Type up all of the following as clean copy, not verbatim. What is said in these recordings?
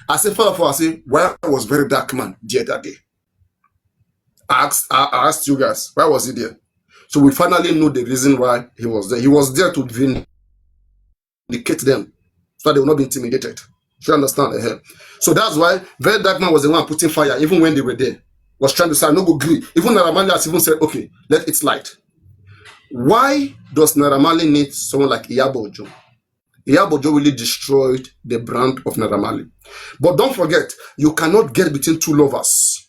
I said, Father, I say, why was very dark man there that day? I asked you guys, why was he there? So we finally know the reason why he was there. He was there to vindicate them so that they will not be intimidated. You understand? So that's why very dark man was the one putting fire, even when they were there. Was trying to say, no go agree. Even Naramali has even said, okay, let it light. Why does Naramali need someone like Iyabo Ojo? Iyabo Ojo really destroyed the brand of Naramali. But don't forget, you cannot get between two lovers.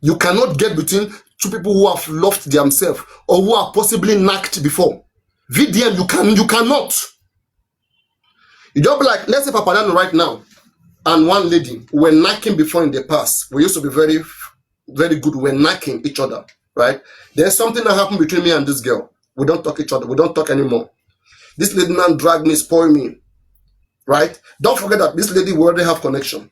You cannot get between two people who have loved themselves or who are possibly knocked before. VDM, you cannot. You just be like, let's say Papariano right now and one lady were knocking before in the past. We used to be very, very good. We were knocking each other, right? There's something that happened between me and this girl. We don't talk each other. We don't talk anymore. This lady man dragged me, spoiled me, right? Don't forget that this lady will already have connection.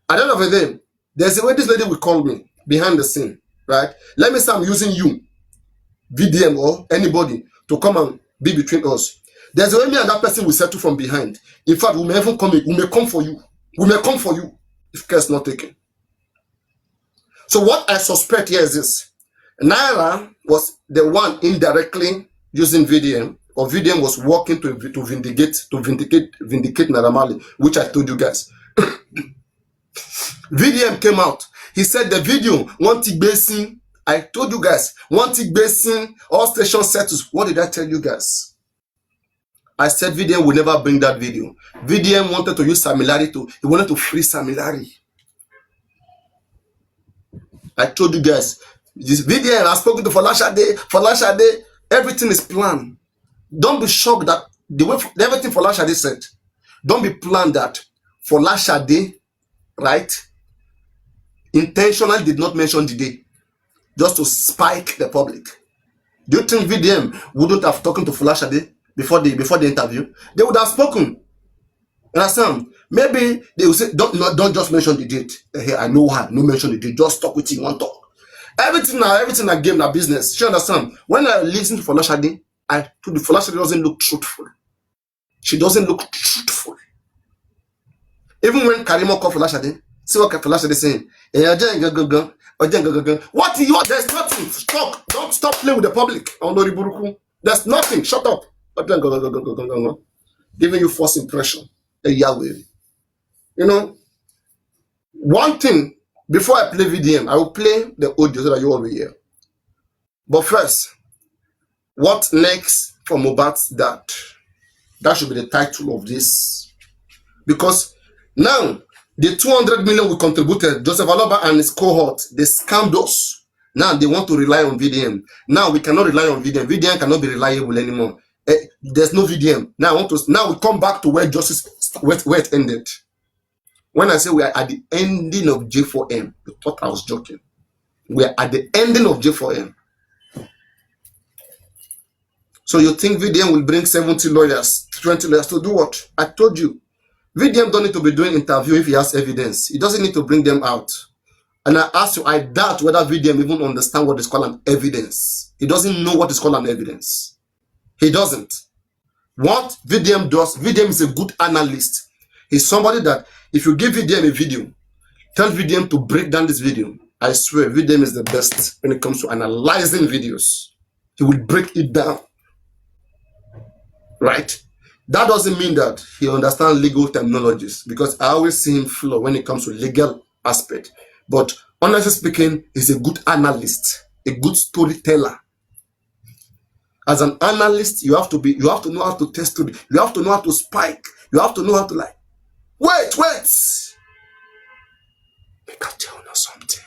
At the end of the day, there's a way this lady will call me behind the scene, right? Let me say I'm using you, VDM or anybody, to come and be between us. There's a way me and that person will settle from behind. In fact, we may even come in. We may come for you. We may come for you if care is not taken. So what I suspect here is this. Naira was the one indirectly using VDM, or VDM was working to vindicate Naramali, which I told you guys. VDM came out. He said the video, one tick basin. I told you guys, one tick basin, all station settles. What did I tell you guys? I said VDM will never bring that video. VDM wanted to use Samilari he wanted to free Samilari. I told you guys, this VDM, I've spoken to Folashade, everything is planned. Don't be shocked that the way everything Folashade said, don't be planned that Folashade, right, intentionally did not mention the day just to spike the public. Do you think VDM wouldn't have talked to Folashade before the interview? They would have spoken. Understand? Maybe they will say, don't just mention the date. Hey, I know her. No mention the date. Just talk with him. One talk. Everything I game na business. You understand? When I listen to Folashade, I told you Folashade doesn't look truthful. She doesn't look truthful. Even when Karimo called Folashade, see what Folashade is saying. What? There's nothing. Stop. Don't stop playing with the public. There's nothing. Shut up. Giving you false impression. Yahweh. You know, one thing, before I play VDM, I will play the audio so that you all will hear. But first, what next for Mohbad's dad? That should be the title of this. Because now, the 200 million we contributed, Joseph Aloba and his cohort, they scammed us. Now they want to rely on VDM. Now we cannot rely on VDM. VDM cannot be reliable anymore. There's no VDM. Now we come back to where justice where it ended. When I say we are at the ending of J4M, you thought I was joking. We are at the ending of J4M. So you think VDM will bring 70 lawyers, 20 lawyers to do what? I told you. VDM don't need to be doing interview if he has evidence. He doesn't need to bring them out. And I ask you, I doubt whether VDM even understand what is called an evidence. He doesn't know what is called an evidence. He doesn't. What VDM does, VDM is a good analyst. He's somebody that if you give VDM a video, tell VDM to break down this video, I swear VDM is the best when it comes to analyzing videos. He will break it down. Right? That doesn't mean that he understands legal terminologies, because I always see him flow when it comes to legal aspect. But honestly speaking, he's a good analyst, a good storyteller. As an analyst, you have to know how to test it. You have to know how to spike. You have to know how to wait. Make I tell you something.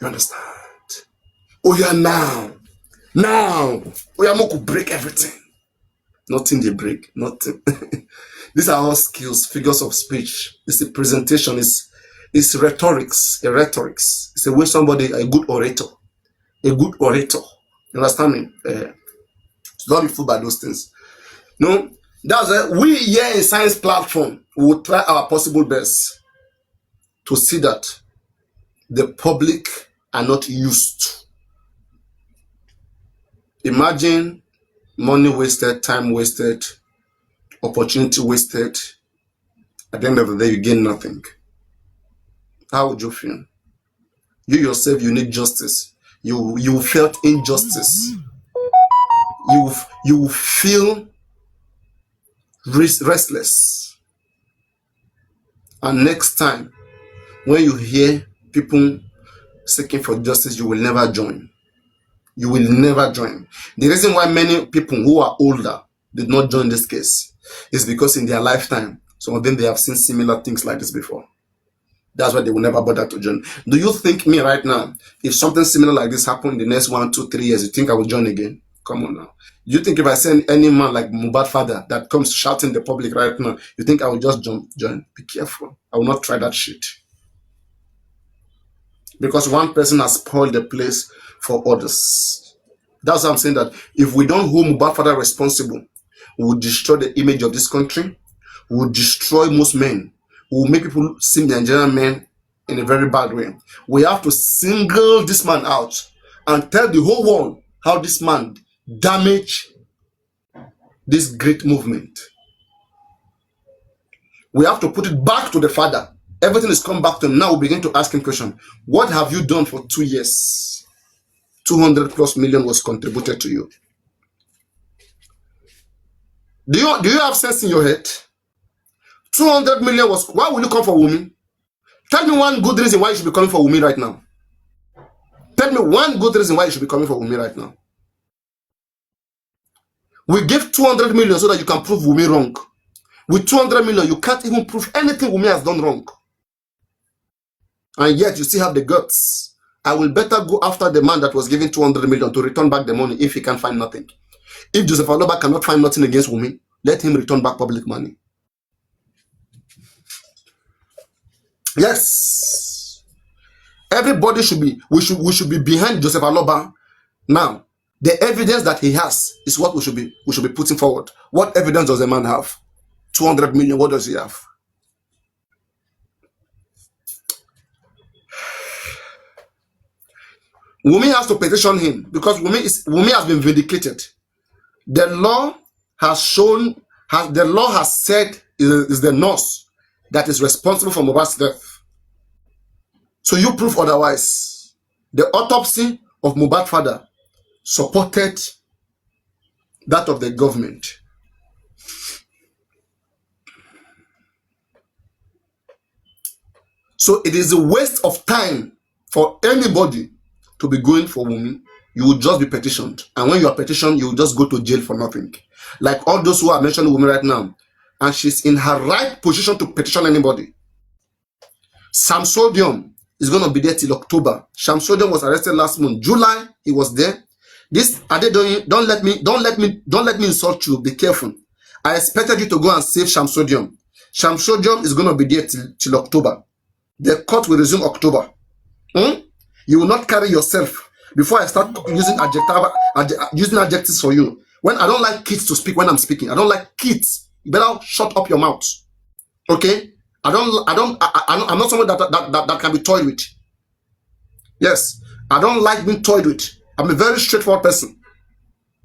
You understand? Oh yeah, now. Oh yeah, Moku break everything. Nothing they break. Nothing. These are all skills, figures of speech. It's a presentation. It's rhetorics. It's a way somebody, a good orator. You understand me? Don't be fooled by those things. No, that's why we here in Science Platform will try our possible best to see that the public are not used. Imagine money wasted, time wasted, opportunity wasted, At the end of the day, you gain nothing. How would you feel? You yourself, you need justice. You felt injustice. You feel restless. And next time, when you hear people seeking for justice, you will never join. You will never join. The reason why many people who are older did not join this case is because in their lifetime, some of them, they have seen similar things like this before. That's why they will never bother to join. Do you think me right now, if something similar like this happened in the next 1, 2, 3 years, you think I will join again? Come on now. You think if I send any man like Mohbad father that comes shouting in the public right now, you think I will just join? Be careful. I will not try that shit. Because one person has spoiled the place for others. That's why I'm saying that if we don't hold Mohbad father responsible, we will destroy the image of this country. We will destroy most men. We will make people see the Nigerian men in a very bad way. We have to single this man out and tell the whole world how this man damaged this great movement. We have to put it back to the father. Everything is come back to him. Now we begin to ask him question. What have you done for 2 years? 200+ million was contributed to you. Do you have sense in your head? 200 million was, why will you come for Wumi? Tell me one good reason why you should be coming for Wumi right now. Tell me one good reason why you should be coming for Wumi right now. We give 200 million so that you can prove Wumi wrong. With 200 million, you can't even prove anything Wumi has done wrong. And yet you still have the guts. I will better go after the man that was given 200 million to return back the money if he can find nothing. If Joseph Aloba cannot find nothing against Wumi, let him return back public money. Yes. Everybody should be, we should be behind Joseph Aloba. Now, the evidence that he has is what we should be putting forward. What evidence does a man have? 200 million, what does he have? Wumi has to petition him because Wumi has been vindicated. The law has shown, the law has said is the nurse that is responsible for Mohbad's death. So you prove otherwise. The autopsy of Mohbad's father supported that of the government. So it is a waste of time for anybody to be going for Wumi. You will just be petitioned. And when you are petitioned, you will just go to jail for nothing. Like all those who are mentioning Wumi right now. And she's in her right position to petition anybody. Samsodium is going to be there till October. Samsodium was arrested last month. July, he was there. This Adedoyin, don't let me insult you. Be careful. I expected you to go and save Samsodium. Samsodium is going to be there till October. The court will resume October. You will not carry yourself. Before I start using adjectives for you. When I don't like kids to speak when I'm speaking. I don't like kids. You better shut up your mouth. Okay? I'm not someone that can be toyed with. Yes. I don't like being toyed with. I'm a very straightforward person.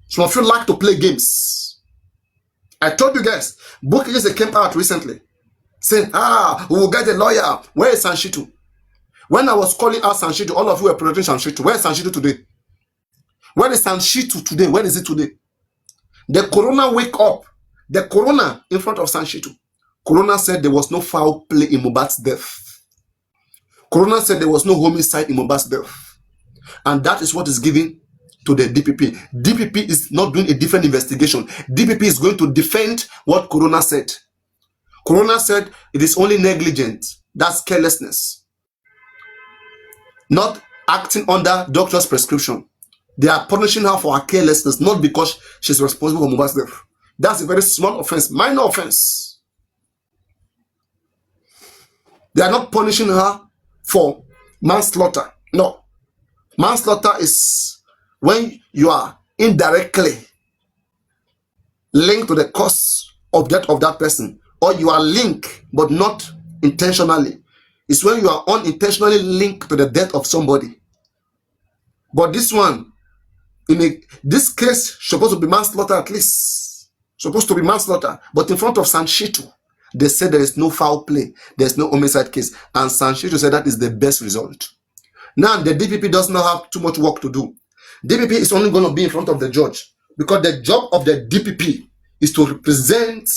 Some of you like to play games. I told you guys, Bukigese came out recently saying, we will get a lawyer. Where is Sanshitu? When I was calling out Sanshitu, all of you were protecting Sanshitu. Where is Sanshitu today? Where is Sanshitu today? Where is it today? The coroner wake up. The coroner in front of Sanshitu. Coroner said there was no foul play in Mohbad's death. Coroner said there was no homicide in Mohbad's death. And that is what is given to the DPP. DPP is not doing a different investigation. DPP is going to defend what coroner said. Coroner said it is only negligent. That's carelessness. Not acting under doctor's prescription. They are punishing her for her carelessness, not because she's responsible for Mohbad's death. That's a very small offense, minor offense. They are not punishing her for manslaughter. No. Manslaughter is when you are indirectly linked to the cause of death of that person, or you are linked but not intentionally. It's when you are unintentionally linked to the death of somebody. But this one, this case, supposed to be manslaughter at least. Supposed to be manslaughter, but in front of Sanshitu. They said there is no foul play, there's no homicide case, and Sanchicho said that is the best result. Now the DPP does not have too much work to do. DPP is only going to be in front of the judge because the job of the DPP is to represent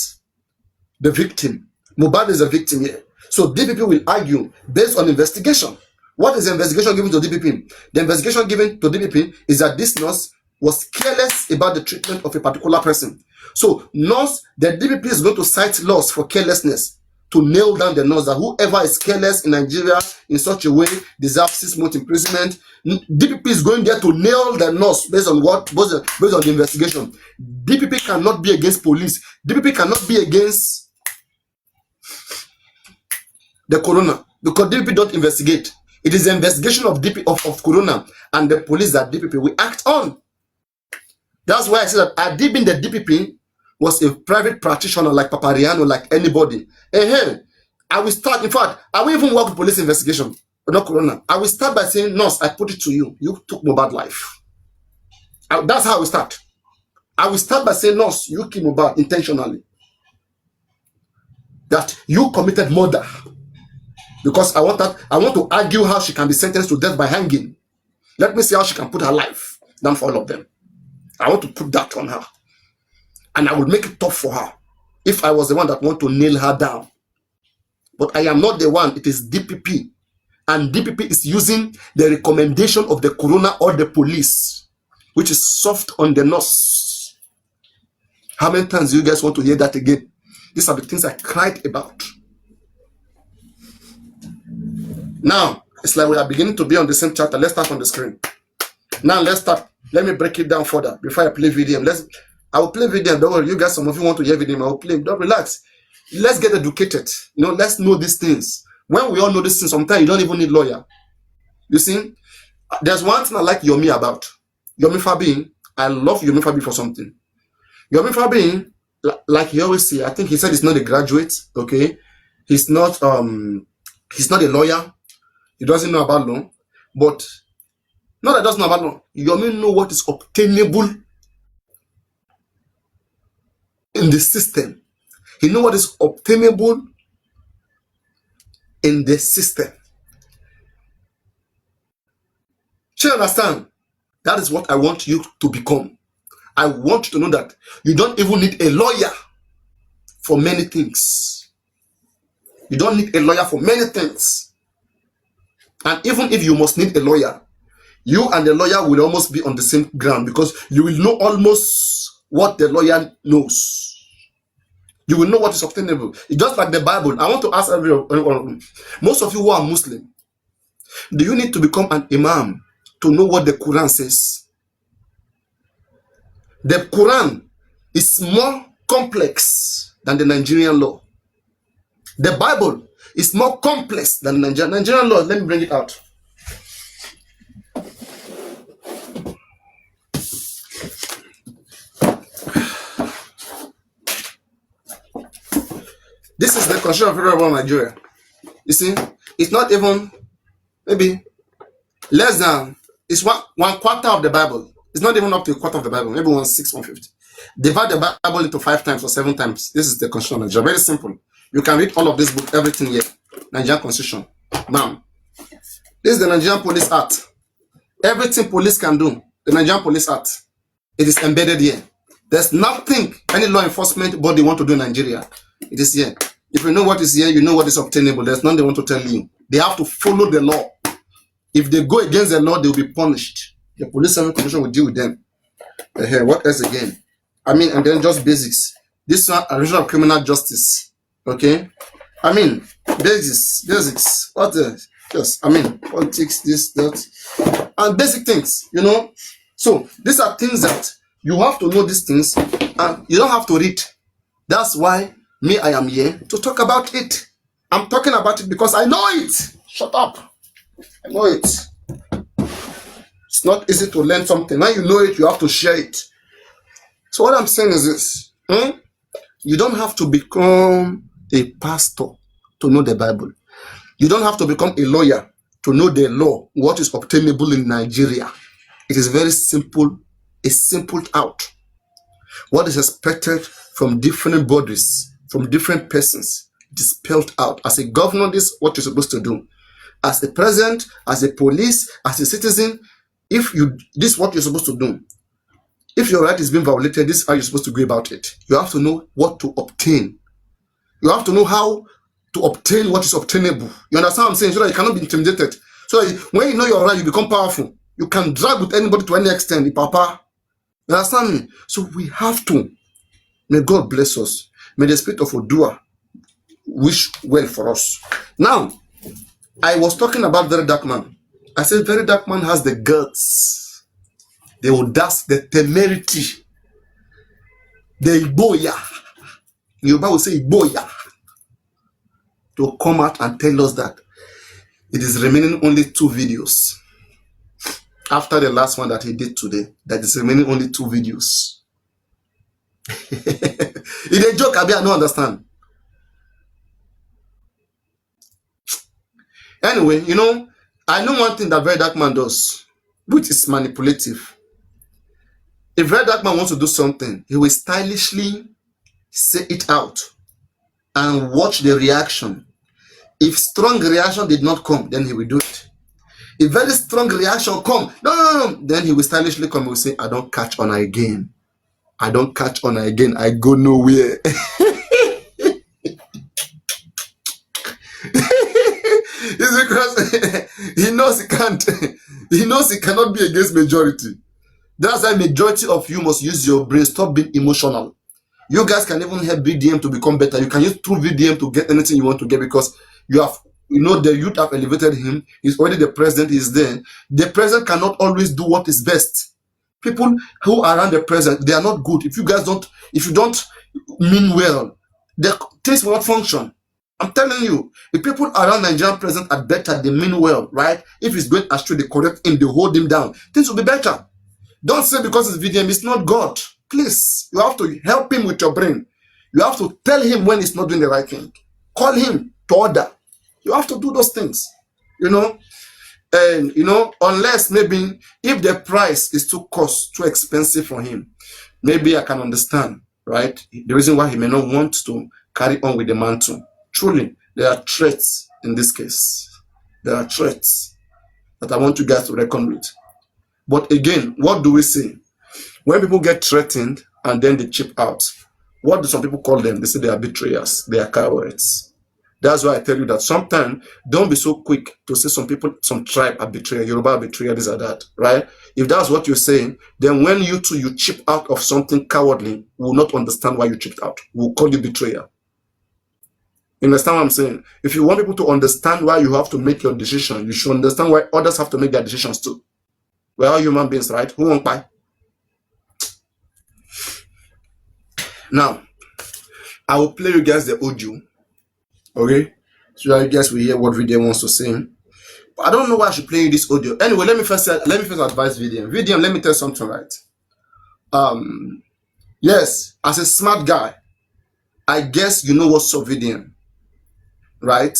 the victim. Mohbad is a victim here. So DPP will argue based on investigation. What is the investigation given to DPP? The investigation given to DPP is that this nurse was careless about the treatment of a particular person. So nurse, the DPP is going to cite laws for carelessness to nail down the nurse, that whoever is careless in Nigeria in such a way deserves 6 months imprisonment. DPP is going there to nail the nurse based on what? Based on the investigation. DPP cannot be against police. DPP cannot be against the corona because DPP don't investigate. It is the investigation of of corona and the police that DPP will act on. That's why I said that had been the DPP was a private practitioner like Papariano, like anybody. I will start, in fact, I will even work with police investigation, but not corona. I will start by saying, nurse, I put it to you. You took Mohbad life. That's how I will start. I will start by saying, nurse, you killed Mohbad intentionally. That you committed murder. Because I want to argue how she can be sentenced to death by hanging. Let me see how she can put her life down for all of them. I want to put that on her. And I will make it tough for her if I was the one that want to nail her down. But I am not the one. It is DPP. And DPP is using the recommendation of the corona or the police, which is soft on the nurse. How many times do you guys want to hear that again? These are the things I cried about. Now, it's like we are beginning to be on the same chapter. Let's start on the screen. Now, let's start. Let me break it down further before I play video. I will play video. Don't worry, you guys, some of you want to hear video, I will play. Don't relax. Let's get educated. Let's know these things. When we all know these things, sometimes you don't even need lawyer. You see, there's one thing I like Yomi about. Yomi Fabi, I love Yomi Fabi for something. Yomi Fabi, like he always say, I think he said he's not a graduate, okay? He's not a lawyer. He doesn't know about law. But not that he doesn't know about law. Yomi know what is obtainable in the system. He knows what is obtainable in the system. Do you understand? That is what I want you to become. I want you to know that you don't even need a lawyer for many things. You don't need a lawyer for many things. And even if you must need a lawyer, you and the lawyer will almost be on the same ground because you will know almost what the lawyer knows. You will know what is obtainable. It's just like the Bible. I want to ask everyone, most of you who are Muslim, do you need to become an imam to know what the Quran says? The Quran is more complex than the Nigerian law. The Bible is more complex than the Nigerian law. Let me bring it out. This is the Constitution of Federal Nigeria. You see, it's not even maybe less than, it's one quarter of the Bible. It's not even up to a quarter of the Bible, maybe 1/6, 1/5. Divide the Bible into 5 times or 7 times. This is the Constitution of Nigeria. Very simple. You can read all of this book, everything here. Nigerian Constitution. Now, this is the Nigerian Police Act. Everything police can do, the Nigerian Police Act, it is embedded here. There's nothing any law enforcement body want to do in Nigeria. It is here. If you know what is here, you know what is obtainable. There's nothing they want to tell you. They have to follow the law. If they go against the law, they will be punished. The Police Service Commission will deal with them. What else again? I mean, and then just basics. This one, Arrangement of Criminal Justice. Okay? I mean, basics. What else? Yes, I mean, politics, this, that. And basic things, So, these are things that you have to know these things, and you don't have to read. That's why I am here to talk about it. I'm talking about it because I know it. Shut up. I know it. It's not easy to learn something. When you know it, you have to share it. So what I'm saying is this. You don't have to become a pastor to know the Bible. You don't have to become a lawyer to know the law, what is obtainable in Nigeria. It is very simple. It's simpled out. What is expected from different bodies from different persons. It is spelled out. As a governor, this is what you're supposed to do. As a president, as a police, as a citizen, this is what you're supposed to do. If your right is being violated, this is how you're supposed to go about it. You have to know what to obtain. You have to know how to obtain what is obtainable. You understand what I'm saying? So that you cannot be intimidated. So that when you know your right, you become powerful. You can drag with anybody to any extent. Papa. You understand me? So we have to. May God bless us. May the spirit of Odua wish well for us. Now, I was talking about Very Dark Man. I said Very Dark Man has the guts, the audacity, the temerity, the Iboya. Yoruba will say Iboya, to come out and tell us that it is remaining only 2 videos. After the last one that he did today, that is remaining only 2 videos. It's a joke, I don't understand. Anyway, I know one thing that Very Dark Man does, which is manipulative. If Very Dark Man wants to do something, he will stylishly say it out and watch the reaction. If strong reaction did not come, then he will do it. If very strong reaction come, no, then he will stylishly come and will say, I don't catch on again. I don't catch on again. I go nowhere. It's because he knows he can't. He knows he cannot be against majority. That's why majority of you must use your brain. Stop being emotional. You guys can even help VDM to become better. You can use through VDM to get anything you want to get, because you have, the youth have elevated him. He's already the president. Is there. The president cannot always do what is best. People who are around the president, they are not good. If you don't mean well, the things will not function. I'm telling you, if people around Nigerian president are better, they mean well, right? If he's going astray, they correct him, they hold him down. Things will be better. Don't say because it's VDM, it's not God. Please, you have to help him with your brain. You have to tell him when he's not doing the right thing. Call him to order. You have to do those things, And, unless maybe if the price is too expensive for him, maybe I can understand, right? The reason why he may not want to carry on with the mantle. Truly, there are threats in this case. There are threats that I want you guys to reckon with. But again, what do we say? When people get threatened and then they chip out, what do some people call them? They say they are betrayers. They are cowards. That's why I tell you that sometimes don't be so quick to say some people, some tribe are betrayers, Yoruba are betrayers, this or that, right? If that's what you're saying, then when you chip out of something cowardly, we will not understand why you chipped out. We'll call you betrayer. You understand what I'm saying? If you want people to understand why you have to make your decision, you should understand why others have to make their decisions too. We're all human beings, right? Who won't buy? Now, I will play you guys the audio, okay? So that you guys will hear what VDM wants to say. But I don't know why I should play you this audio. Anyway, let me first advise VDM. VDM, let me tell you something, right? Yes, as a smart guy, I guess you know what's up, VDM, right?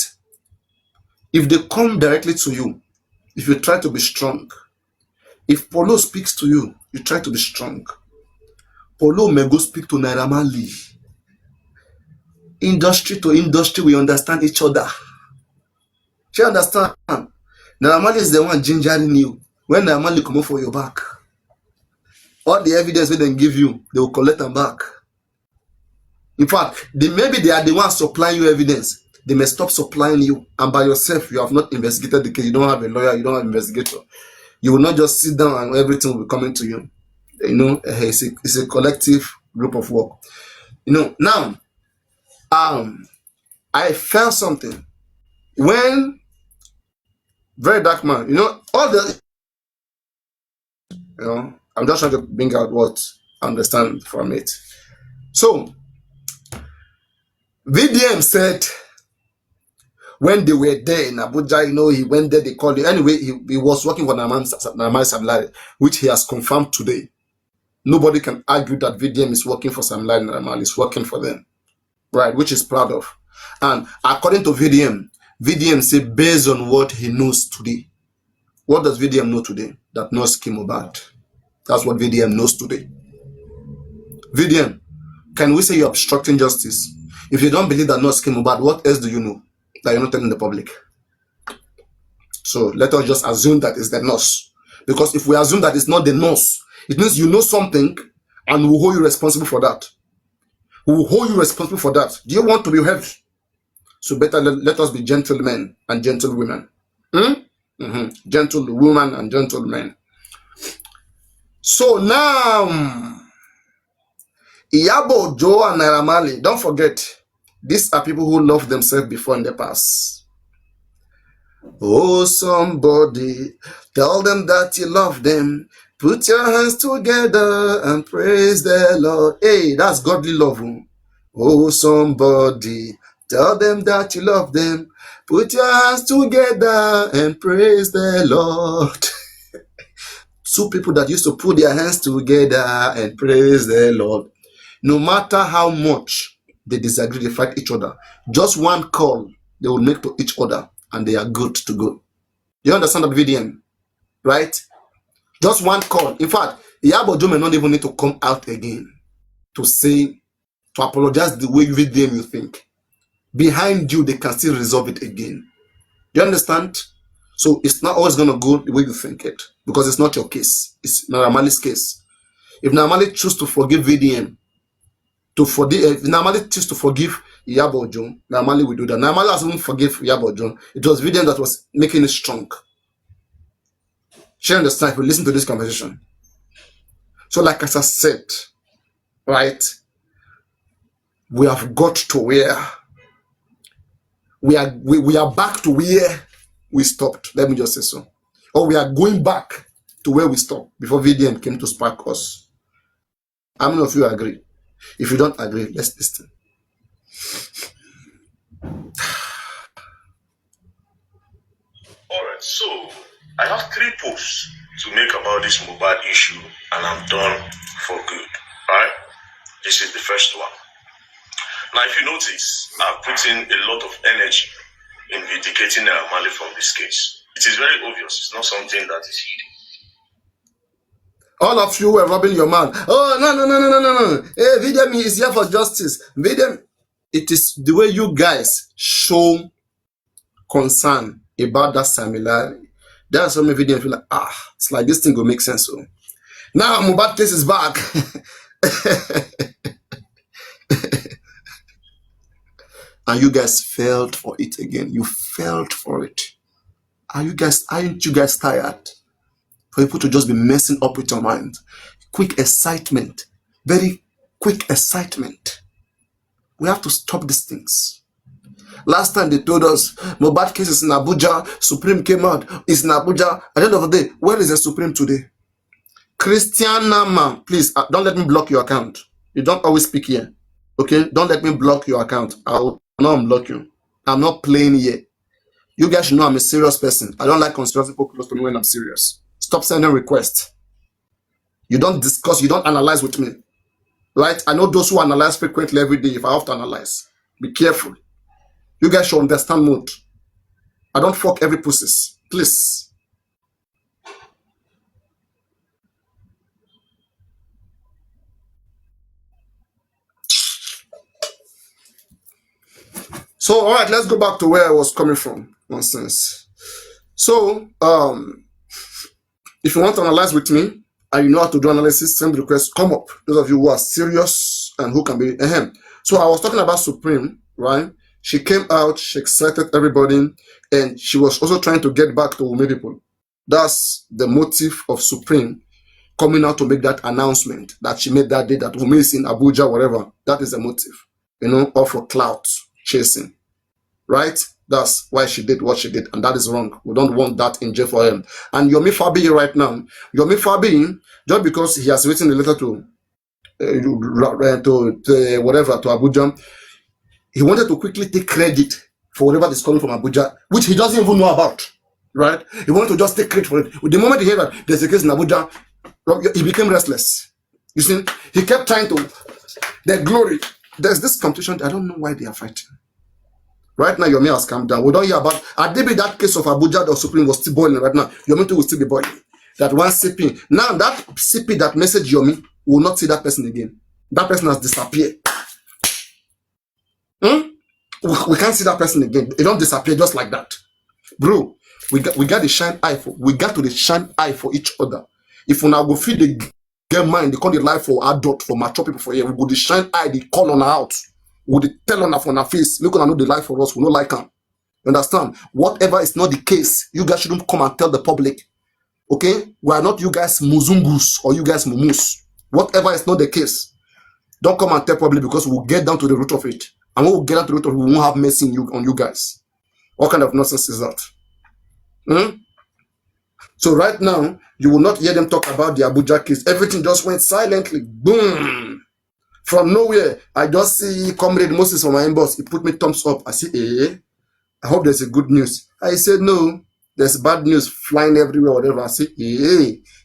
If they come directly to you, if you try to be strong, if Polo speaks to you, you try to be strong. Polo may go speak to Naira Marley. Industry to industry, we understand each other. You understand? Naira Marley is the one gingering you. When Naira Marley come up for your back, all the evidence we then give you, they will collect them back. In fact, maybe they are the ones supplying you evidence. They may stop supplying you, and by yourself, you have not investigated the case. You don't have a lawyer, you don't have an investigator. You will not just sit down and everything will be coming to you. It's a collective group of work. Now, I felt something when Very Dark Man, I'm just trying to bring out what I understand from it. So, VDM said when they were there in Abuja, he went there, they called him. Anyway, he was working for Naman Samlari, which he has confirmed today. Nobody can argue that VDM is working for Samlari and Naman. He's working for them, right? Which is proud of. And according to VDM said based on what he knows today. What does VDM know today? That no scheme or bad. That's what VDM knows today. VDM, can we say you're obstructing justice? If you don't believe that nurse came Mohbad, what else do you know that you're not telling the public? So let us just assume that it's the nurse. Because if we assume that it's not the nurse, it means you know something and we'll hold you responsible for that. We will hold you responsible for that. Do you want to be helped? So better let us be gentlemen and gentlewomen. Gentlewomen and gentlemen. So now, Iyabo Ojo and Naira Marley, don't forget, these are people who loved themselves before in the past. Oh, somebody, tell them that you love them. Put your hands together and praise the Lord. Hey, that's godly love. Oh, somebody, tell them that you love them. Put your hands together and praise the Lord. Two people that used to put their hands together and praise the Lord. No matter how much they disagree, they fight each other. Just one call they will make to each other and they are good to go. You understand that VDM? Right? Just one call. In fact, Iyabo Ojo may not even need to come out again to say, to apologize the way VDM you think. Behind you, they can still resolve it again. You understand? So it's not always going to go the way you think it. Because it's not your case. It's Naira Marley's case. If Naira Marley choose to forgive VDM, if Naira Marley choose to forgive Iyabo Ojo, Naira Marley will do that. Naira Marley hasn't forgive Iyabo Ojo. It was VDM that was making it strong. She understand if you listen to this conversation. So like as I said, right, we have got to where we are back to where we stopped. Let me just say so. Or we are going back to where we stopped before VDM came to spark us. How many of you agree? If you don't agree, let's listen. Alright, so I have 3 posts to make about this Mohbad issue and I'm done for good. Alright? This is the first one. Now if you notice, I've put in a lot of energy in vindicating Naira Marley from this case. It is very obvious, it's not something that is hidden. All of you were robbing your man. Oh, no. Hey, VDM is here for justice. VDM, it is the way you guys show concern about that similarity. That's why VDM feel like, it's like this thing will make sense. So now Mohbad case is back. And you guys felt for it again. You felt for it. Aren't you guys tired? For people to just be messing up with your mind. Quick excitement. Very quick excitement. We have to stop these things. Last time they told us, Mohbad case is in Abuja, Supreme came out, it's in Abuja. At the end of the day, where is the Supreme today? Christiana, man, please, don't let me block your account. You don't always speak here. Okay? Don't let me block your account. I will not unblock you. I'm not playing here. You guys should know I'm a serious person. I don't like conspiracy people close to me when I'm serious. Stop sending requests. You don't discuss, you don't analyze with me. Right? I know those who analyze frequently every day if I have to analyze. Be careful. You guys should understand mood. I don't fuck every pussies. Please. So, all right, let's go back to where I was coming from. Nonsense. So, if you want to analyze with me, and you know how to do analysis, send requests, come up. Those of you who are serious and who can be So I was talking about Supreme, right? She came out, she excited everybody, and she was also trying to get back to Wunmi people. That's the motive of Supreme coming out to make that announcement that she made that day that Wunmi is in Abuja, whatever. That is the motive, all for clout chasing, right? That's why she did what she did, and that is wrong. We don't want that in jail for him. And Yomi Fabi right now, Yomi Fabi, just because he has written a letter to Abuja, he wanted to quickly take credit for whatever is coming from Abuja, which he doesn't even know about, right? He wanted to just take credit for it. The moment he heard that there's a case in Abuja, he became restless. You see, he kept trying to, the glory. There's this competition. I don't know why they are fighting. Right now, Yomi has calmed down. We don't hear about, maybe that case of Abuja, the Supreme was still boiling right now. Yomi will still be boiling. That one CP. Now, that CP that message Yomi will not see that person again. That person has disappeared. Hmm? We can't see that person again. They don't disappear just like that. Bro, we got the shine eye for to the shine eye for each other. If we now go feed the get mind, they call the life for adult, for mature people for here. We go the shine eye, they call on her out. We the tell on her for her face. Look on know the life for us, we don't like her. You understand? Whatever is not the case, you guys shouldn't come and tell the public. Okay? We are not you guys muzungus or you guys mumus. Whatever is not the case, don't come and tell public, because we'll get down to the root of it. And when we get down to the root of it, we won't have mercy on you guys. What kind of nonsense is that? Hmm? So right now, you will not hear them talk about the Abuja case. Everything just went silently. Boom. From nowhere, I just see Comrade Moses from my inbox. He put me thumbs up. I say, I hope there's a good news. I said, no, there's bad news flying everywhere, whatever. I say,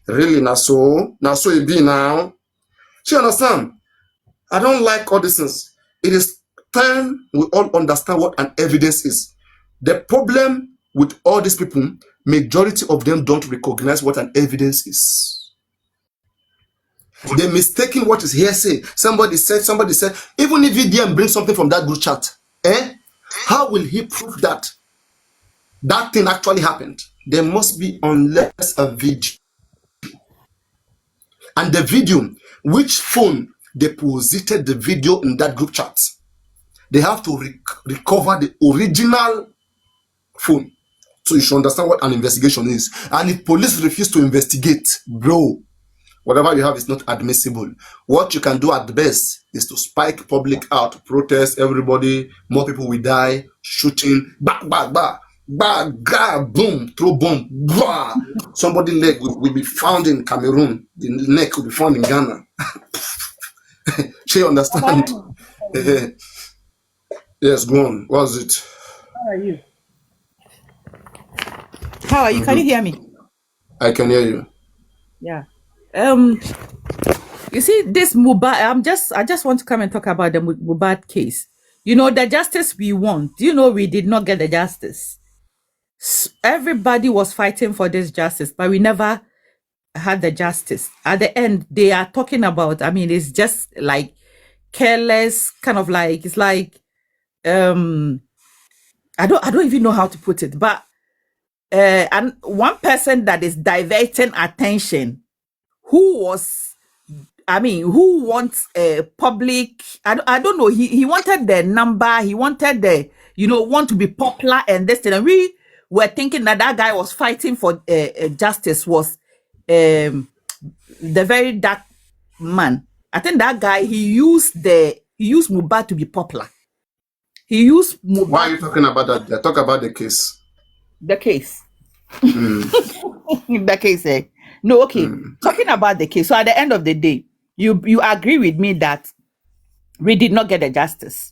really, so it be now. So you understand? I don't like all these things. It is time we all understand what an evidence is. The problem with all these people, majority of them don't recognize what an evidence is. They're mistaking what is hearsay. Somebody said, even if VDM brings something from that group chat, how will he prove that that thing actually happened? There must be, unless a video. And the video, which phone deposited the video in that group chat? They have to recover the original phone. So you should understand what an investigation is. And if police refuse to investigate, bro, whatever you have is not admissible. What you can do at the best is to spike public out, protest, everybody, more people will die, shooting, boom, throw bomb, bah. Somebody's leg will be found in Cameroon, the neck will be found in Ghana. Do you understand? Yes, go on. What's it? How are you? How are you? Can you hear me? I can hear you. Yeah. You see, this Mubad, I just want to come and talk about the Mubad case. You know, the justice we want. You know, we did not get the justice. Everybody was fighting for this justice, but we never had the justice. At the end, they are talking about, I mean, it's just like careless, kind of like, it's like, I don't even know how to put it, but and one person that is diverting attention, who wants a public, I don't know, he wanted the number, he wanted the, want to be popular and this thing, and we were thinking that guy was fighting for justice, was the very dark man. I think that guy, he used Mubad to be popular. He used Mubad. Why are you talking about that? Talk about the case. The case. The case, No, okay. Talking about the case. So at the end of the day, you agree with me that we did not get the justice.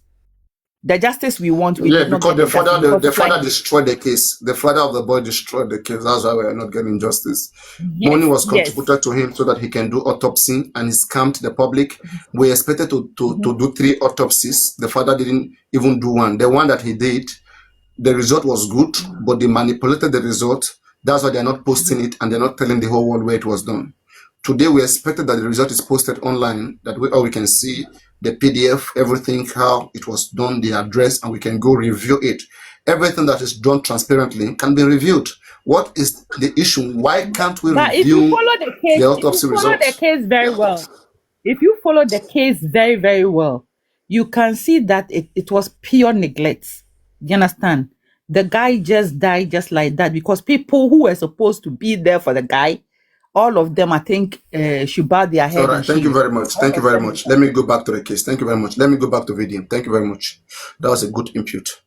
The justice we want. Because the father destroyed the case. The father of the boy destroyed the case. That's why we are not getting justice. Yes, money was contributed to him so that he can do autopsy, and he scammed the public. We expected to do 3 autopsies. The father didn't even do one. The one that he did, the result was good, but they manipulated the result. That's why they're not posting it, and they're not telling the whole world where it was done. Today, we expected that the result is posted online, that we can see the PDF, everything, how it was done, the address, and we can go review it. Everything that is done transparently can be reviewed. What is the issue? Why can't we review the autopsy results? If you follow the case very well, if you follow the case very, very well, you can see that it was pure neglect. Do you understand? The guy just died just like that because people who were supposed to be there for the guy, all of them, I think, should bow their head. All right, thank you very much. Thank you very much. Let me go back to the case. Thank you very much. Let me go back to VDM. Thank you very much. That was a good input.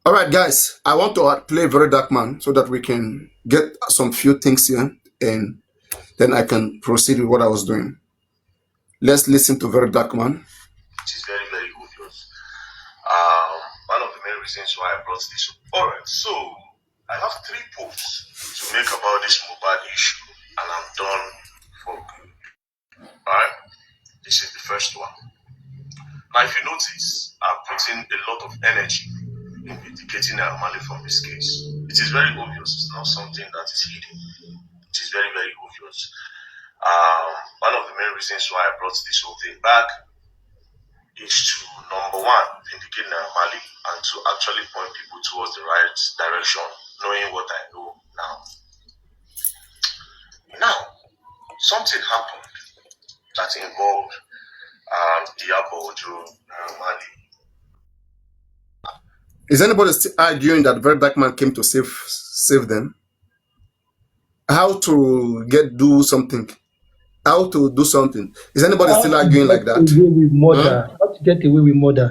All right, guys, I want to play Very Dark Man so that we can get some few things here, and then I can proceed with what I was doing. Let's listen to Very Dark Man. It is very, very obvious. One of the main reasons why I brought this up. All right, so I have 3 posts to make about this mobile issue, and I'm done for good. All right, this is the first one. Now, if you notice, I've put in a lot of energy in vindicating Amali from this case. It is very obvious. It's not something that is hidden. It is very, very obvious. One of the main reasons why I brought this whole thing back is to, number one, vindicate Mali and to actually point people towards the right direction, knowing what I know now. Now, something happened that involved Iyabo Mali. Is anybody still arguing that very dark man came to save them? How to do something? How to do something? Is anybody still arguing like that? Away with murder. How to get away with murder?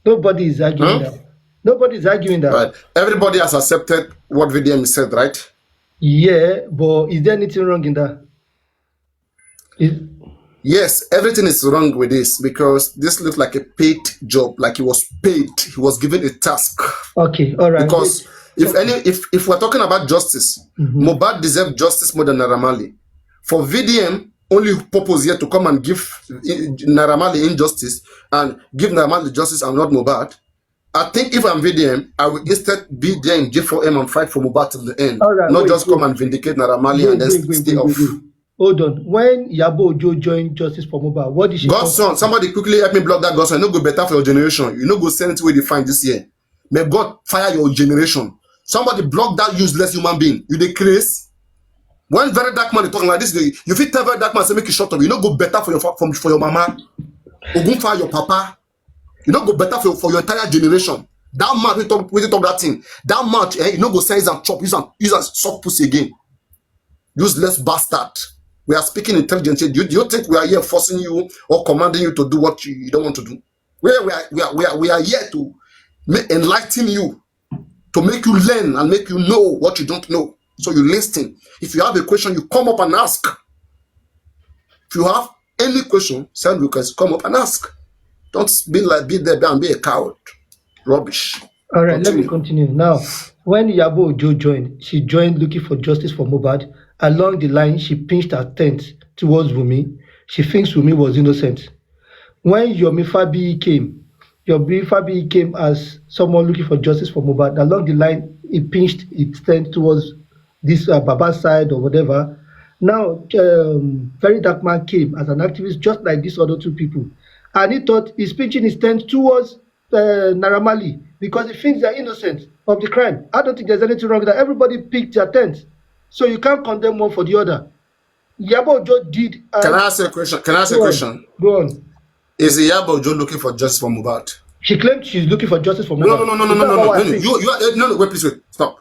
Nobody is arguing that. Nobody is arguing that. Right. Everybody has accepted what VDM said, right? Yeah, but is there anything wrong in that? Yes, everything is wrong with this because this looks like a paid job, like he was paid. He was given a task. Okay, all right. Because if we're talking about justice, Mohbad deserves justice more than Naira Marley. For VDM, only purpose here to come and give Naira Marley injustice and give Naira Marley justice and not Mohbad. I think if I'm VDM, I will instead be there in J4M and fight for Mohbad till the end. All right, not just come and vindicate Naira Marley and then stay off. Hold on. When Iyabo Ojo joined Justice for Mohbad, what did she? Godson, somebody quickly help me block that Godson. You no go better for your generation. You no go send it where they find this year. May God fire your generation. Somebody block that useless human being. You the craze. When very dark man is talking like this, you fit tell very dark man say make you shut up. You no go better for your mama. Ogun fire your papa. You no go better for your entire generation. That man we talk that thing. That man, you no go send and chop. Use and suck pussy again. Useless bastard. We are speaking intelligently. Do you think we are here forcing you or commanding you to do what you don't want to do? We are here to enlighten you, to make you learn and make you know what you don't know. So you listen. If you have a question, you come up and ask. If you have any question, send request, come up and ask. Don't be there and be a coward. Rubbish. All right, let me continue. Now, when Iyabo Ojo joined, she joined looking for justice for Mohbad. Along the line, she pinched her tent towards Wunmi. She thinks Wunmi was innocent. When Yomi Fabiyi came as someone looking for justice for Mohbad. Along the line, he pinched his tent towards this Baba's side or whatever. Now, Very Dark Man came as an activist just like these other two people. And he thought he's pinching his tent towards Naira Marley because he thinks they're innocent of the crime. I don't think there's anything wrong with that. Everybody picked their tent. So you can't condemn one for the other. Iyabo Ojo did. Can I ask a question? Go on. Is Iyabo Ojo looking for justice for Mohbad? She claimed she's looking for justice for Mohbad. No. Wait, please wait. Stop.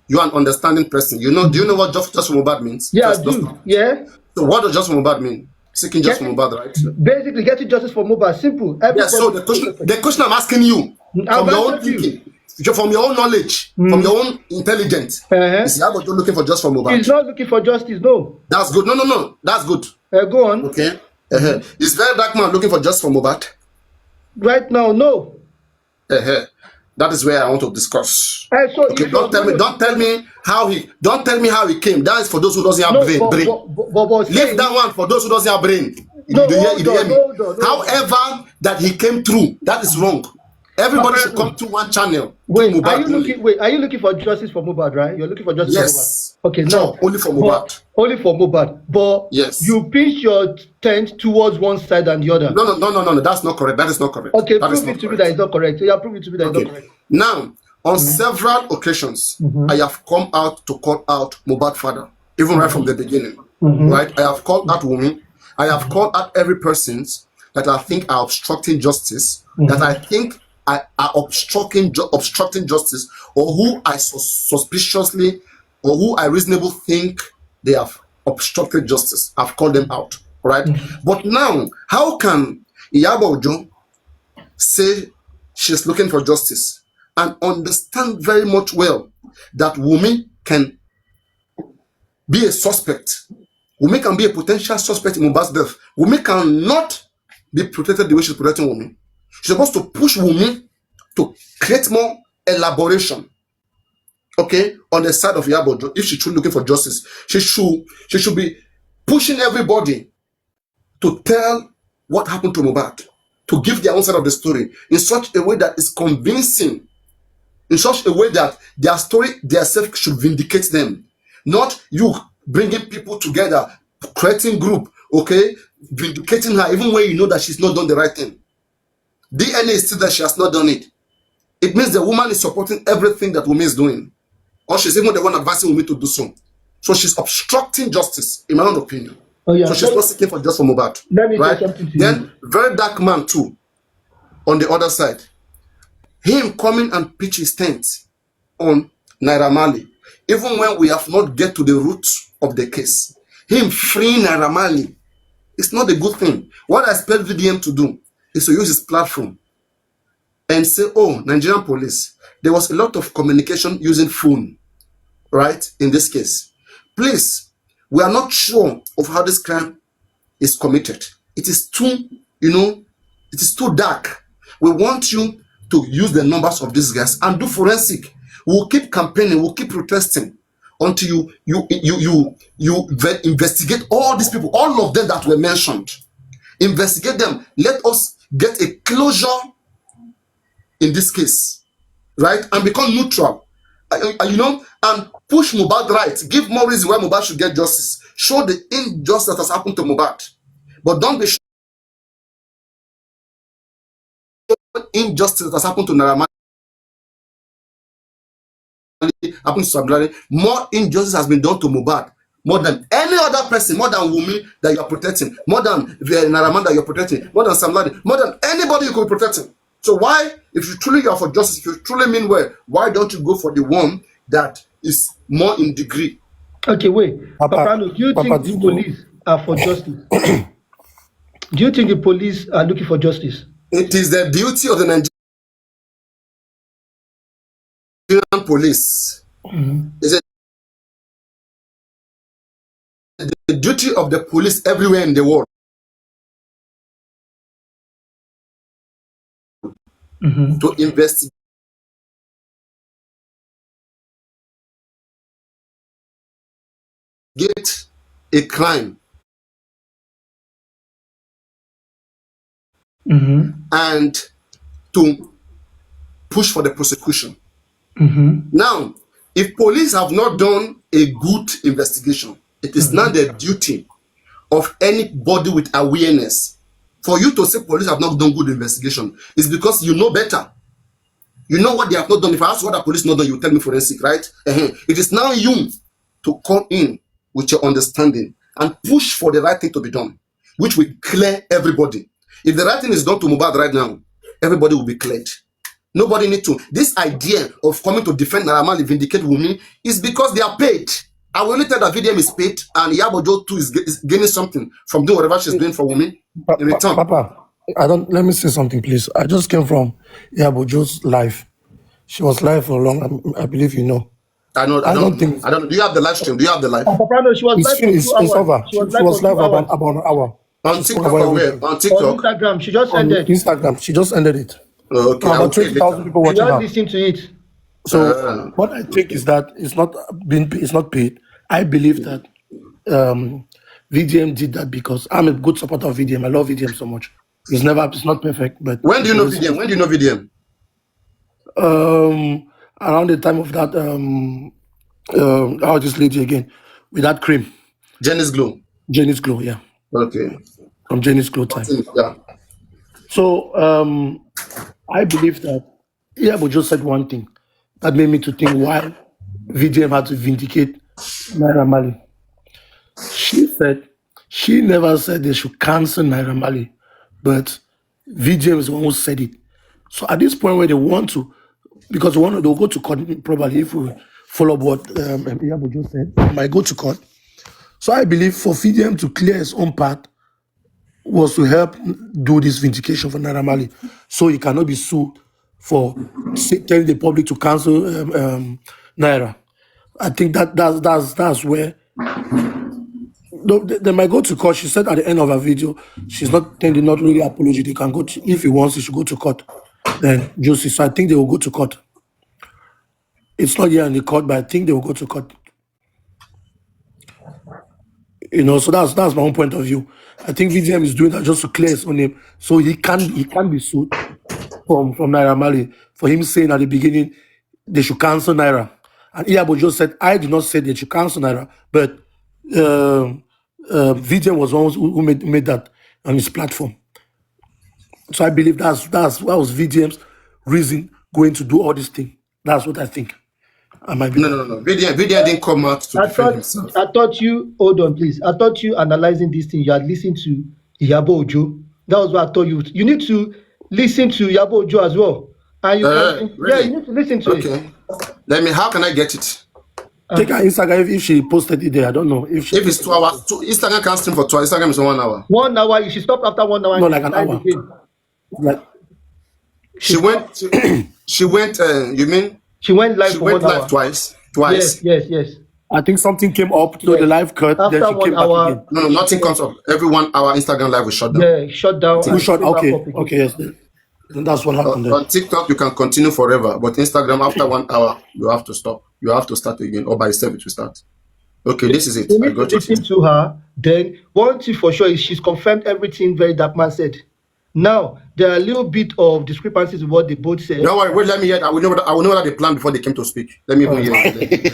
You are an understanding person. Do you know what justice for Mohbad means? Yeah, I do. Yeah. So what does justice for Mohbad mean? Seeking justice for Mohbad, right? Basically, getting justice for Mohbad. Simple. Yeah. So the question I'm asking you from your own thinking. From your own knowledge, from your own intelligence, is Iyabo Ojo looking for justice for Mohbad? He's not looking for justice, no. That's good. No. That's good. Go on. Okay. Is Very Dark Man looking for justice for Mohbad? Right now, no. That is where I want to discuss. So okay. Don't tell me how he came. That is for those who doesn't have brain. Leave that one for those who doesn't have brain. However, that he came through, that is wrong. Everybody should come through one channel. Are you looking for justice for Mohbad, right? You're looking for justice for Mohbad. Okay, now only for Mohbad. Only for Mohbad. But yes, you pitch your tent towards one side and the other. No. That's not correct. That is not correct. Okay, prove it to me that it's not correct. Yeah, prove it to me that it's not correct. Now, on several occasions, I have come out to call out Mohbad father, even right from the beginning. Right? I have called out women. I have called out every person that I think are obstructing justice, that I think are obstructing justice, or who I suspiciously, or who I reasonably think they have obstructed justice. I've called them out, right? But now, how can Iyabo Ojo say she's looking for justice and understand very much well that Wunmi can be a suspect? Wunmi can be a potential suspect in Mohbad's death. Wunmi cannot be protected the way she's protecting Wunmi. She's supposed to push Wunmi to create more elaboration, okay, on the side of Iyabo Ojo. If she's truly looking for justice, she should be pushing everybody to tell what happened to Mohbad, to give their own side of the story in such a way that is convincing, in such a way that their story, their self should vindicate them. Not you bringing people together, creating group, okay, vindicating her, even when you know that she's not done the right thing. DNA is still that she has not done it. It means the woman is supporting everything that Wunmi is doing, or she's even the one advising Wunmi to do so. So she's obstructing justice, in my own opinion. Oh yeah. So she's not seeking for justice for Mohbad. Let me say Right? something to you. Then, very dark man too, on the other side. Him coming and pitch his tent on Naira Marley, even when we have not get to the root of the case. Him freeing Naira Marley, it's not a good thing. What I expect VDM to do is to use his platform and say, oh, Nigerian police, there was a lot of communication using phone, right, in this case. Please, we are not sure of how this crime is committed. It is too, it is too dark. We want you to use the numbers of these guys and do forensic. We'll keep campaigning, we'll keep protesting until you investigate all these people, all of them that were mentioned. Investigate them. Let us get a closure in this case, right? And become neutral, and push Mohbad right. Give more reason why Mohbad should get justice. Show the injustice that has happened to Mohbad. But don't be sure injustice that has happened to Naira Marley, happened to Sam Larry. More injustice has been done to Mohbad, more than any other person, more than Wunmi that you are protecting, more than Naira Marley that you are protecting, more than Sam Larry, more than anybody you could be protecting. So why, if you truly are for justice, if you truly mean well, why don't you go for the one that is more in degree? Okay, wait. Papariano, do you think the police are for justice? Do you think the police are looking for justice? It is the duty of the Nigerian police. Is it the duty of the police everywhere in the world to investigate a crime and to push for the prosecution. Now, if police have not done a good investigation, it is now the duty of anybody with awareness for you to say police have not done good investigation. It's because you know better. You know what they have not done. If I ask what the police not done, you tell me forensic, right? It is now you to come in with your understanding and push for the right thing to be done, which will clear everybody. If the right thing is done to Mohbad right now, everybody will be cleared. Nobody need to. This idea of coming to defend Naira Marley, vindicate Wunmi, is because they are paid. I will only tell that VDM is paid, and Yabojo too is gaining something from doing whatever she's doing for Wunmi in return. Papa, let me say something, please. I just came from Yabojo's live. She was live for long. I believe you know. I don't think. I don't know. Do you have the live stream? Do you have the live? Papariano, she was live for 2 hours. It's over. She was live about an hour. On TikTok or where? On TikTok? On Instagram, she just On ended. Instagram, she just ended it. Okay. About 20,000 people You watching just her. listen to it. So what I think is that it's not paid. I believe that VDM did that because I'm a good supporter of VDM. I love VDM so much. It's not perfect, but when do you know VDM? When do you know VDM? Around the time of that how this lady again with that cream. Jenny's Glow. Jenny's Glow, yeah. Okay. From Jenny's Glow time. Yeah. So I believe that Iyabo just said one thing that made me to think why VDM had to vindicate Naira Marley. She said she never said they should cancel Naira Marley, but VDM is the one who said it. So at this point where they want to, because they'll go to court probably if we follow what Iyabo just said, they might go to court. So I believe for VDM to clear his own path was to help do this vindication for Naira Marley, so he cannot be sued for telling the public to cancel Naira. I think that's where they might go to court. She said at the end of her video, she's not really apology. They can go to, if he wants, he should go to court. Then justice. So I think they will go to court. It's not here in the court, but I think they will go to court. So that's my own point of view. I think VDM is doing that just to clear his own name, so he can be sued from Naira Marley for him saying at the beginning they should cancel Naira. And Iyabo just said, I did not say they should cancel Naira, but VDM was the one who made that on his platform. So I believe that was VDM's reason going to do all this thing. That's what I think. I might be wrong. No. Vidian didn't come out to defend himself. I thought you, hold on, please. I thought you analyzing this thing, you had listened to Iyabo Ojo. That was what I told you. You need to listen to Iyabo Ojo as well. And you can, Really? you need to listen to it. Okay. How can I get it? Take her Instagram if she posted it there. I don't know if If it's 2 hours, Instagram can't stream for 2 hours. Instagram is 1 hour. 1 hour, you should stop after 1 hour. No, and like an start hour. again. Like She went. She went. You mean She went live she for went 1 live hour. twice? Yes. I think something came up to the live cut, then After she came 1 hour, back again. No, nothing comes up. Every 1 hour, Instagram live is shut down. yeah, shut down. Who and shot? came back Okay, up again. okay, yes. Then that's what happened there. On TikTok, you can continue forever, but Instagram, after 1 hour, you have to stop. You have to start again, or by itself it will start. Okay, this is it. You I need to got you. listen to her. Then one thing for sure is she's confirmed everything Very Dark Man said. Now there are a little bit of discrepancies with what they both said. Don't worry. Wait, let me hear. I will know what they planned before they came to speak. Let me even hear.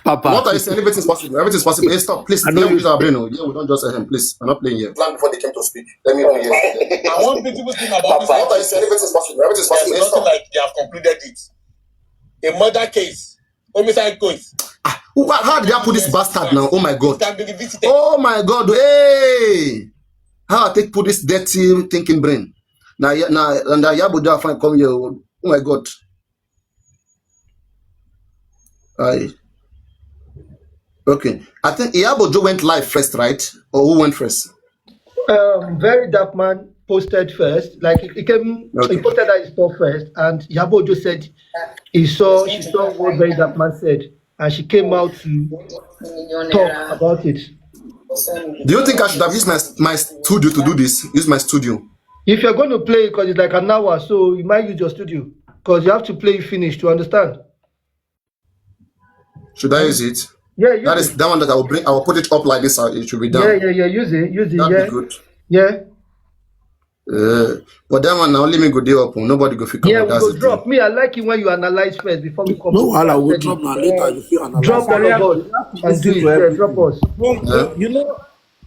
Papa. What are you saying? Everything's possible. Everything's possible. Hey, stop, please. I know Don't you- use our brain. Yeah, we don't just say him. Please, I'm not playing here. Plan before they came to speak. Let me even hear. And one beautiful thing about this What are you saying? Everything's possible. Everything's there's possible. Hey, nothing stop. like they have concluded it. A murder case, homicide case, How did I put this bastard now? Oh my God. can be revisited. Oh my God. Hey. How I take put this dirty thinking brain? Now, and Yabuda find come here. Oh my God. Okay. I think Iyabojo went live first, right? Or who went first? Very Dark Man posted first, like he came, Okay. he posted that stuff first, and Iyabo Ojo said she saw what Very Dark Man said, and she came out to talk about it. Do you think I should have used my studio to do this? Use my studio. If you're going to play it, because it's like an hour, so you might use your studio, because you have to play it finished to understand. Should I use it? Yeah, use That it. is that one that I will bring. I will put it up like this. It should be down. Yeah, use it, That'd be good. yeah. But that one now only me go day up. Nobody go fit come. Yeah, we That's go the drop. thing. Me, I like it when you analyze first before we come. No, I will Steady. drop now later. You feel analyze. Drop all of us and do it. Yeah, drop us.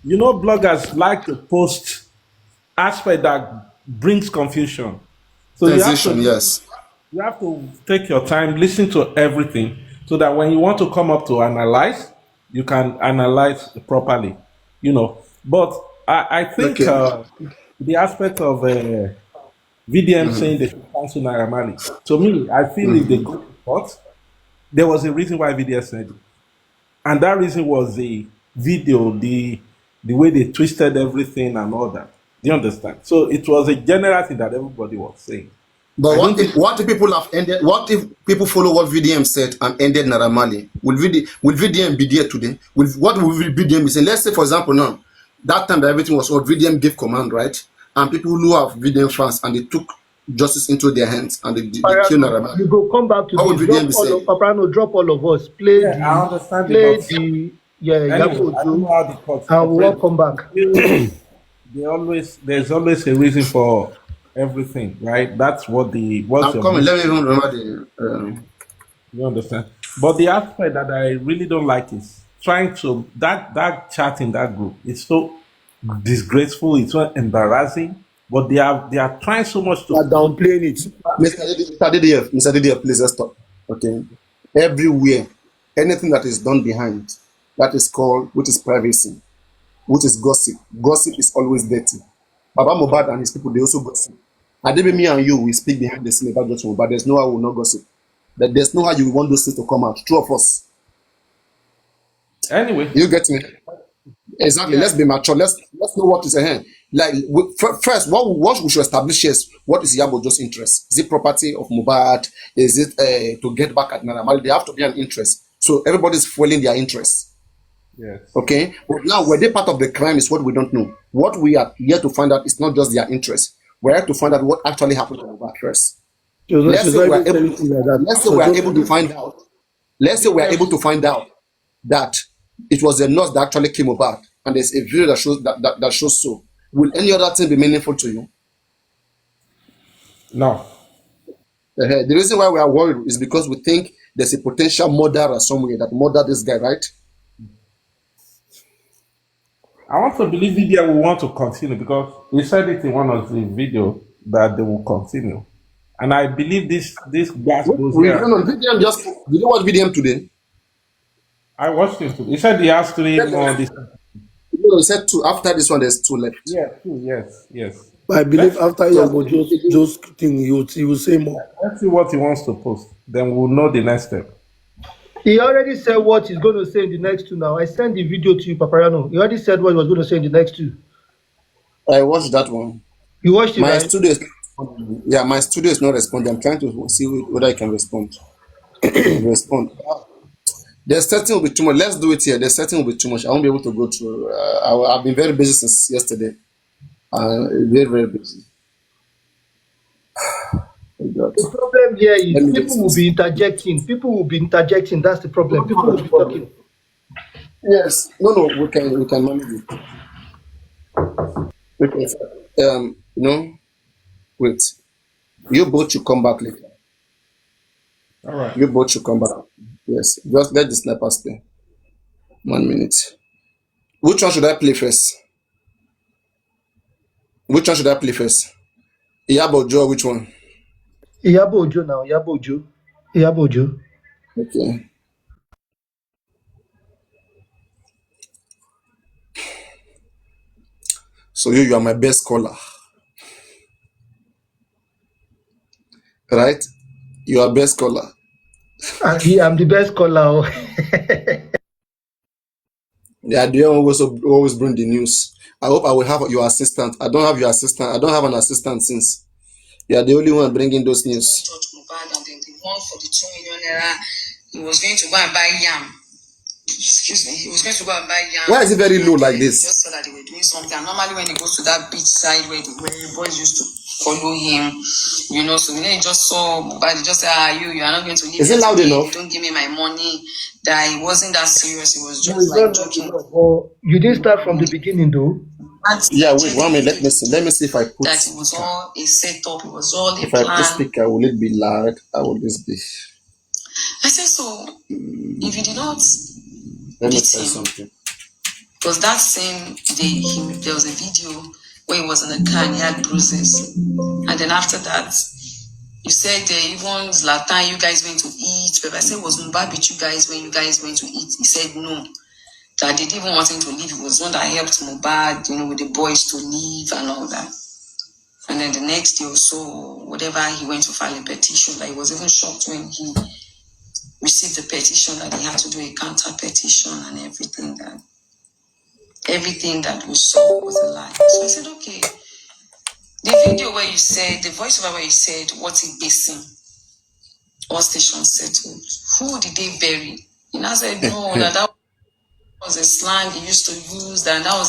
You know, bloggers like to post aspect that brings confusion. So Sensation, yes. you have to take your time, listen to everything, so that when you want to come up to analyze, you can analyze properly. You know, but I think Okay. the aspect of VDM saying they should cancel Naira Marley. To me, I feel if they go to court, there was a reason why VDM said it. And that reason was the video, the way they twisted everything and all that. Do you understand? So it was a general thing that everybody was saying. But what if people have ended? What if people follow what VDM said and ended Naira Marley? Will VDM be there today? What will VDM be saying? Let's say, for example, now that time that everything was all VDM gave command, right? And people who have VDM fans and they took justice into their hands and they killed Naira Marley. You go come back to What would this. VDM be saying? Papariano, drop all of us. Play Yeah, I understand play it, but the anyway, I don't know how the court and we will come back. there's always a reason for everything, right? That's what what's I'm your coming. business. Let me even remember the. You understand? But the aspect that I really don't like is trying to that chat in that group. It's so disgraceful. It's so embarrassing. But they are trying so much They are to. downplaying it. Mr. DDF, please let's stop. Okay. Everywhere, anything that is done behind, that is called, which is privacy, which is gossip. Gossip is always dirty. Baba Mohbad and his people, they also gossip. And maybe me and you, we speak behind the scene about Judge Mohbad. There's no how we will not gossip. That there's no how you want those things to come out. Two of us. Anyway, You get me? Exactly. Let's be mature. Let's know what is ahead. Like first, what we should establish is what is Iyabojo's interest. Is it property of Mohbad? Is it to get back at Naira Marley? They have to be an interest. So everybody's fueling their interest. yes. Okay. But now, were they part of the crime? Is what we don't know. What we are here to find out is not just their interest. We're here to find out what actually happened to Mohbad first. Let's say we're able to find out. Let's say we're able to find out that it was a nurse that actually came about, and there's a video that shows that shows so. Will any other thing be meaningful to you? No. The reason why we are worried is because we think there's a potential murderer somewhere that murdered this guy, right? I want to believe India will want to continue because he said it in one of the video that they will continue. And I believe this gas goes We no, here. no, VDM just. Did you watch VDM today? I watched him too. He said he has three Said more. there- This No, he said two. After this one, there's two left. yeah, two. Yes, yes. I believe Let's after So Yabo just thing, he will say more. let's see what he wants to post. Then we'll know the next step. He already said what he's going to say in the next two now. I sent the video to you, Papariano. He already said what he was going to say in the next two. I watched that one. You watched it, My right? studio is yeah, my studio is not responding. I'm trying to see whether I can respond. Respond. The setting will be too much. Let's do it here. The setting will be too much. I won't be able to go through. I've been very busy since yesterday. Very, very busy. Oh God. The problem here is Let me people will just. be interjecting. People will be interjecting. That's the problem. People will be talking. Yes. No, no. We can manage it. We can. No. Wait. You both should come back later. All right. You both should come back. Yes. Just let the sniper stay. 1 minute. Which one should I play first? Which one should I play first? Iyabo Joe, which one? Iyabo Ojo now. Iyabo Ojo. Iyabo Ojo. Okay. So you are my best caller, right? You are best caller. I'm the best caller. Yeah, they always bring the news. I hope I will have your assistant. I don't have your assistant. I don't have an assistant since you are the only one bringing those news. Touch Mohbad and then the one for the 2 million naira, he was going to go and buy yam. Excuse me, he was going to go and buy yam. Why is it very low like He this? just saw that they were doing something. And normally when he goes to that beach side where boys used to follow him, so when he just saw Mohbad, he just said, you are not going to leave. Is it loud enough? You don't give me my money. That he wasn't that serious. He was No, just it's like not joking. enough. You didn't start from the beginning, though. Yeah, wait 1 minute. Let me see if I put. That it was all a setup. It was all a If I put plan. speaker, will it be loud? How will this be? I said, so if you did not Let me beat try him, something. because that same day there was a video where he was in the car and he had bruises. And then after that, you said even Zlatan, you guys went to eat. But I said, was Mohbad with you guys when you guys went to eat? He said no. That they didn't even want him to leave. It was one that helped Mohbad, with the boys to leave and all that. And then the next day or so, whatever, he went to file a petition. Like, he was even shocked when he received the petition that he had to do a counter petition and everything that we saw was a lie. So I said, okay. The video where you said, the voiceover where you said, what's it basing? All stations settled. Who did they bury? And I said, no, that was a slang he used to use, that was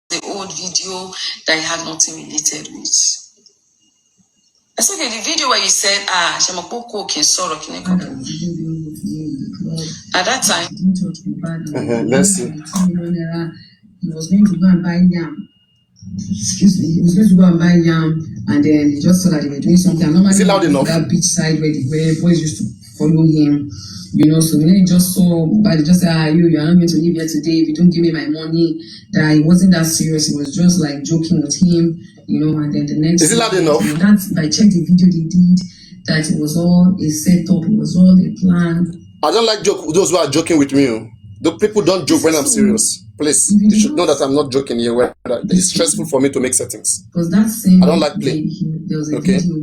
the old video that he had nothing related with. It's okay, the video where you said, Shemapoko can sort of at that time, Let's see. he was going to go and buy yam. Excuse me, he was going to go and buy yam, and then he just saw that they were doing something. Normally, is it loud enough? That beach side where boys used to follow him, so when he just saw, but he just said, you are not going to leave here today if you don't give me my money. That he wasn't that serious. He was just like joking with him, and then the next. Is it loud enough? That's, if I checked the video they did, that it was all a setup, it was all a plan. I don't like those who are joking with me. The people don't joke when I'm serious. Please, you should know that I'm not joking here. It's stressful for me to make settings. Because that same I don't like play. There was a video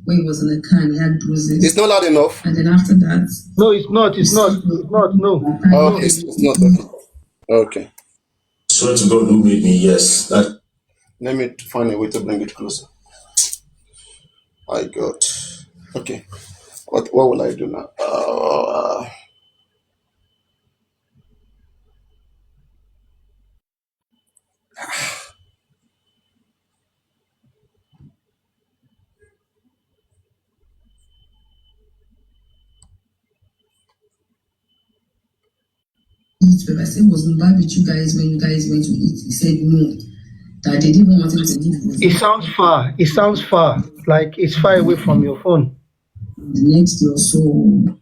where he was in the car and he had bruises. It's not loud enough. And then after that, No, it's not. It's not. It's not. No. Oh, okay, it's not okay. Okay. Swear to God, who made me? Yes. That. Let me find a way to bring it closer. My God. Okay. What will I do now? but I said, was Mohbad with you guys when you guys went to eat? He said no. That they didn't want him to leave. It sounds far. It sounds far. Like it's far away from your phone. The next day or so,